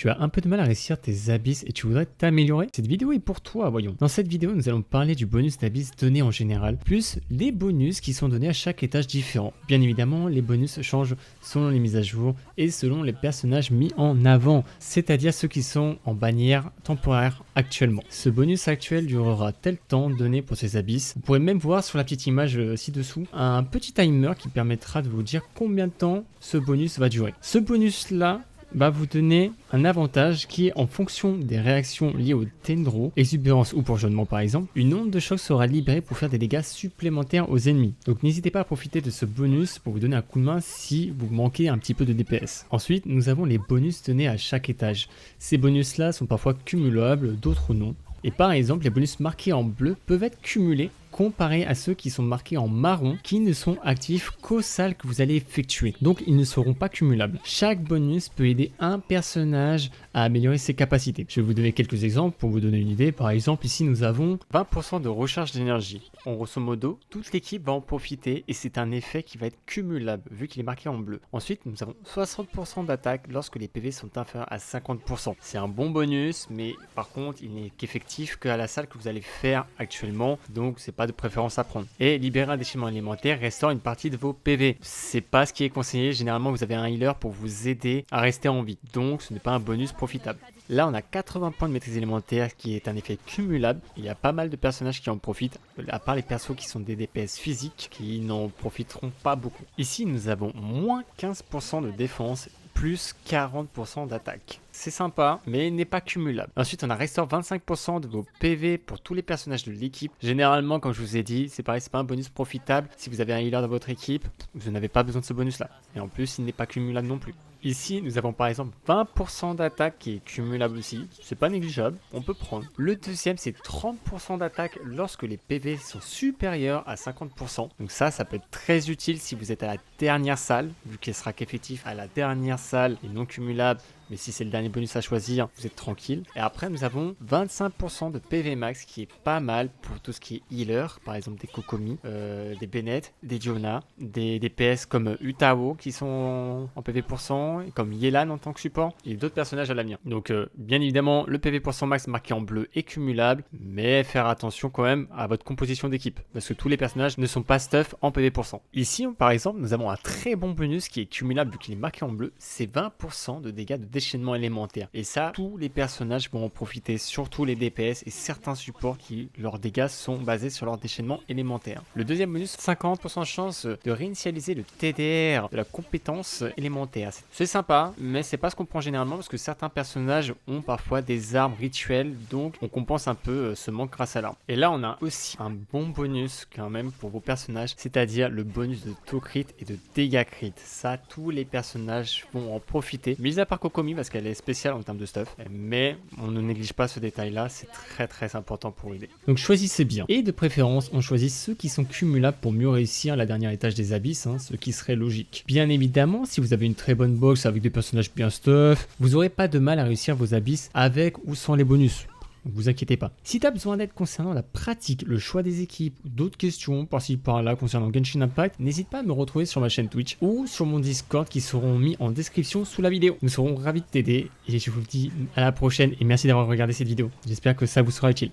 Tu as un peu de mal à réussir tes abysses et tu voudrais t'améliorer? Cette vidéo est pour toi, voyons. Dans cette vidéo, nous allons parler du bonus d'abysse donné en général, plus les bonus qui sont donnés à chaque étage différent. Bien évidemment, les bonus changent selon les mises à jour et selon les personnages mis en avant, c'est-à-dire ceux qui sont en bannière temporaire actuellement. Ce bonus actuel durera tel temps donné pour ces abysses. Vous pourrez même voir sur la petite image ci-dessous un petit timer qui permettra de vous dire combien de temps ce bonus va durer. Ce bonus-là va vous donner un avantage qui est en fonction des réactions liées au Tendro, exubérance ou bourgeonnement par exemple, une onde de choc sera libérée pour faire des dégâts supplémentaires aux ennemis. Donc n'hésitez pas à profiter de ce bonus pour vous donner un coup de main si vous manquez un petit peu de DPS. Ensuite, nous avons les bonus donnés à chaque étage. Ces bonus-là sont parfois cumulables, d'autres non. Et par exemple, les bonus marqués en bleu peuvent être cumulés comparé à ceux qui sont marqués en marron qui ne sont actifs qu'aux salles que vous allez effectuer. Donc ils ne seront pas cumulables. Chaque bonus peut aider un personnage à améliorer ses capacités. Je vais vous donner quelques exemples pour vous donner une idée. Par exemple, ici nous avons 20% de recharge d'énergie. En grosso modo, toute l'équipe va en profiter et c'est un effet qui va être cumulable vu qu'il est marqué en bleu. Ensuite, nous avons 60% d'attaque lorsque les PV sont inférieurs à 50%. C'est un bon bonus, mais par contre, il n'est qu'effectif qu'à la salle que vous allez faire actuellement. Donc c'est pas de préférence à prendre. Et libérer un déchaînement élémentaire restaure une partie de vos PV. C'est pas ce qui est conseillé. Généralement, vous avez un healer pour vous aider à rester en vie. Donc, ce n'est pas un bonus profitable. Là, on a 80 points de maîtrise élémentaire qui est un effet cumulable. Il y a pas mal de personnages qui en profitent, à part les persos qui sont des DPS physiques qui n'en profiteront pas beaucoup. Ici, nous avons moins 15% de défense plus 40% d'attaque. C'est sympa, mais n'est pas cumulable. Ensuite, on a restaure 25% de vos PV pour tous les personnages de l'équipe. Généralement, comme je vous ai dit, c'est pareil, c'est pas un bonus profitable. Si vous avez un healer dans votre équipe, vous n'avez pas besoin de ce bonus-là. Et en plus, il n'est pas cumulable non plus. Ici, nous avons par exemple 20% d'attaque qui est cumulable aussi. C'est pas négligeable, on peut prendre. Le deuxième, c'est 30% d'attaque lorsque les PV sont supérieurs à 50%. Donc ça peut être très utile si vous êtes à la dernière salle, vu qu'elle sera qu'effectif à la dernière salle et non cumulable. Mais si c'est le dernier bonus à choisir, vous êtes tranquille. Et après, nous avons 25% de PV max qui est pas mal pour tout ce qui est healer. Par exemple, des Kokomi, des Bennett, des Diona, des DPS comme Utao qui sont en PV %, comme Yelan en tant que support, et d'autres personnages à l'avenir. Donc, bien évidemment, le PV % max marqué en bleu est cumulable, mais faire attention quand même à votre composition d'équipe, parce que tous les personnages ne sont pas stuff en PV %. Ici, par exemple, nous avons un très bon bonus qui est cumulable vu qu'il est marqué en bleu, c'est 20% de dégâts de déchaînement élémentaire. Et ça, tous les personnages vont en profiter, surtout les DPS et certains supports qui, leurs dégâts sont basés sur leur déchaînement élémentaire. Le deuxième bonus, 50% de chance de réinitialiser le TDR de la compétence élémentaire. C'est sympa, mais c'est pas ce qu'on prend généralement parce que certains personnages ont parfois des armes rituelles, donc on compense un peu ce manque grâce à l'arme. Et là, on a aussi un bon bonus quand même pour vos personnages, c'est-à-dire le bonus de taux crit et de dégâts crit. Ça, tous les personnages vont en profiter, mis à part Kokomi parce qu'elle est spéciale en termes de stuff, mais on ne néglige pas ce détail là, c'est très important pour aider. Donc choisissez bien, et de préférence on choisit ceux qui sont cumulables pour mieux réussir la dernière étage des abysses, ce qui serait logique. Bien évidemment, si vous avez une très bonne box avec des personnages bien stuff, vous n'aurez pas de mal à réussir vos abysses avec ou sans les bonus. Ne vous inquiétez pas. Si tu as besoin d'aide concernant la pratique, le choix des équipes ou d'autres questions par-ci par-là concernant Genshin Impact, n'hésite pas à me retrouver sur ma chaîne Twitch ou sur mon Discord qui seront mis en description sous la vidéo. Nous serons ravis de t'aider et je vous dis à la prochaine et merci d'avoir regardé cette vidéo. J'espère que ça vous sera utile.